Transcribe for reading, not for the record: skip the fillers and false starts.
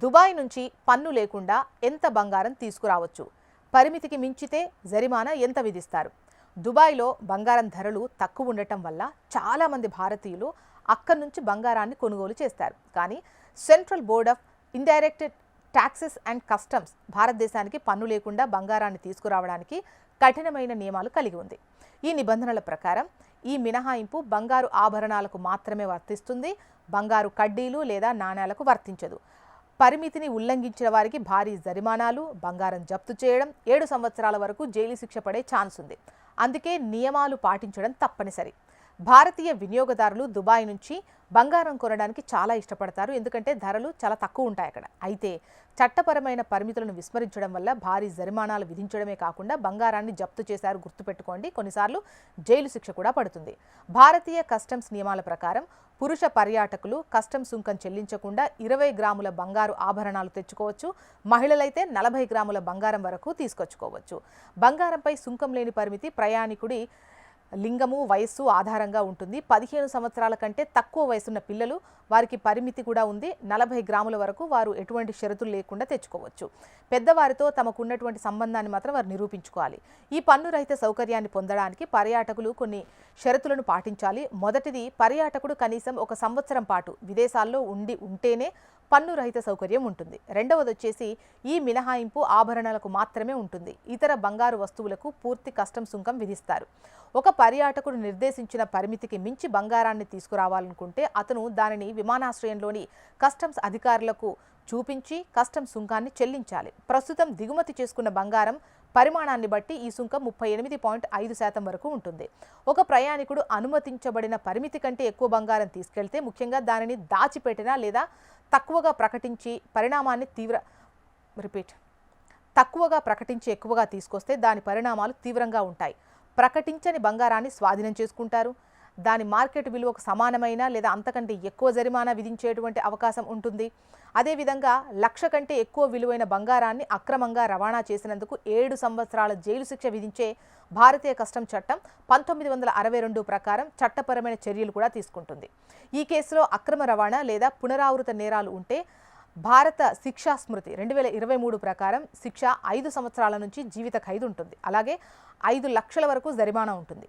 Dubai నుంచి పన్ను లేకుండా ఎంత బంగారం తీసుకురావచ్చు? పరిమితికి మించితే జరిమానా ఎంత విధిస్తారు? దుబాయ్లో బంగారం ధరలు తక్కువ ఉండటం వల్ల చాలామంది భారతీయులు అక్కడి నుంచి బంగారాన్ని కొనుగోలు చేస్తారు. కానీ central board of indirect taxes and customs భారతదేశానికి పన్ను లేకుండా బంగారాన్ని తీసుకురావడానికి కఠినమైన నియమాలు కలిగి ఉంది. ఈ నిబంధనల ప్రకారం ఈ మినహాయింపు బంగారు ఆభరణాలకు మాత్రమే వర్తిస్తుంది. బంగారు కడ్డీలు లేదా నాణేలకు వర్తించదు. పరిమితిని ఉల్లంఘించిన వారికి భారీ జరిమానాలు, బంగారం జప్తు చేయడం, 7 సంవత్సరాల వరకు జైలు శిక్ష పడే ఛాన్స్ ఉంది. అందుకే నియమాలు పాటించడం తప్పనిసరి. భారతీయ వినియోగదారులు దుబాయ్ నుంచి బంగారం కొనడానికి చాలా ఇష్టపడతారు, ఎందుకంటే ధరలు చాలా తక్కువ ఉంటాయి అక్కడ. అయితే చట్టపరమైన పరిమితులను విస్మరించడం వల్ల భారీ జరిమానాలు విధించడమే కాకుండా బంగారాన్ని జప్తు చేశారు గుర్తుపెట్టుకోండి, కొన్నిసార్లు జైలు శిక్ష కూడా పడుతుంది. భారతీయ కస్టమ్స్ నియమాల ప్రకారం పురుష పర్యాటకులు కస్టమ్స్ సుంకం చెల్లించకుండా 20 గ్రాముల బంగారు ఆభరణాలు తెచ్చుకోవచ్చు. మహిళలైతే 40 గ్రాముల బంగారం వరకు తీసుకొచ్చుకోవచ్చు. బంగారంపై సుంకం లేని పరిమితి ప్రయాణికుడి లింగము, వయస్సు ఆధారంగా ఉంటుంది. 15 సంవత్సరాల కంటే తక్కువ వయసున్న పిల్లలు, వారికి పరిమితి కూడా ఉంది. 40 గ్రాముల వరకు వారు ఎటువంటి షరతులు లేకుండా తెచ్చుకోవచ్చు. పెద్దవారితో తమకున్నటువంటి సంబంధాన్ని మాత్రం వారు నిరూపించుకోవాలి. ఈ పన్ను రహిత సౌకర్యాన్ని పొందడానికి పర్యాటకులు కొన్ని షరతులను పాటించాలి. మొదటిది, పర్యాటకుడు కనీసం 1 సంవత్సరం పాటు విదేశాల్లో ఉంటేనే పన్ను రహిత సౌకర్యం ఉంటుంది. రెండవది వచ్చేసి ఈ మినహాయింపు ఆభరణాలకు మాత్రమే ఉంటుంది. ఇతర బంగారు వస్తువులకు పూర్తి కస్టమ్ సుంకం విధిస్తారు. ఒక పర్యాటకుడు నిర్దేశించిన పరిమితికి మించి బంగారాన్ని తీసుకురావాలనుకుంటే అతను దానిని విమానాశ్రయంలోని కస్టమ్స్ అధికారులకు చూపించి కస్టమ్ సుంకాన్ని చెల్లించాలి. ప్రస్తుతం దిగుమతి చేసుకున్న బంగారం పరిమాణాన్ని బట్టి ఈ సుంకం 38.5% వరకు ఉంటుంది. ఒక ప్రయాణికుడు అనుమతించబడిన పరిమితి కంటే ఎక్కువ బంగారం తీసుకెళ్తే, ముఖ్యంగా దానిని దాచిపెట్టినా లేదా తక్కువగా ప్రకటించి ఎక్కువగా తీసుకొస్తే దాని పరిణామాలు తీవ్రంగా ఉంటాయి. ప్రకటించని బంగారాన్ని స్వాధీనం చేసుకుంటారు. దాని మార్కెట్ విలువకు సమానమైన లేదా అంతకంటే ఎక్కువ జరిమానా విధించేటువంటి అవకాశం ఉంటుంది. అదేవిధంగా 1,00,000 కంటే ఎక్కువ విలువైన బంగారాన్ని అక్రమంగా రవాణా చేసినందుకు 7 సంవత్సరాల జైలు శిక్ష విధించే భారతీయ కస్టమ్ చట్టం 1962 ప్రకారం చట్టపరమైన చర్యలు కూడా తీసుకుంటుంది. ఈ కేసులో అక్రమ రవాణా లేదా పునరావృత నేరాలు ఉంటే భారత శిక్షా స్మృతి 2023 ప్రకారం శిక్ష 5 సంవత్సరాల నుంచి జీవిత ఖైదు ఉంటుంది. అలాగే 5 లక్షల వరకు జరిమానా ఉంటుంది.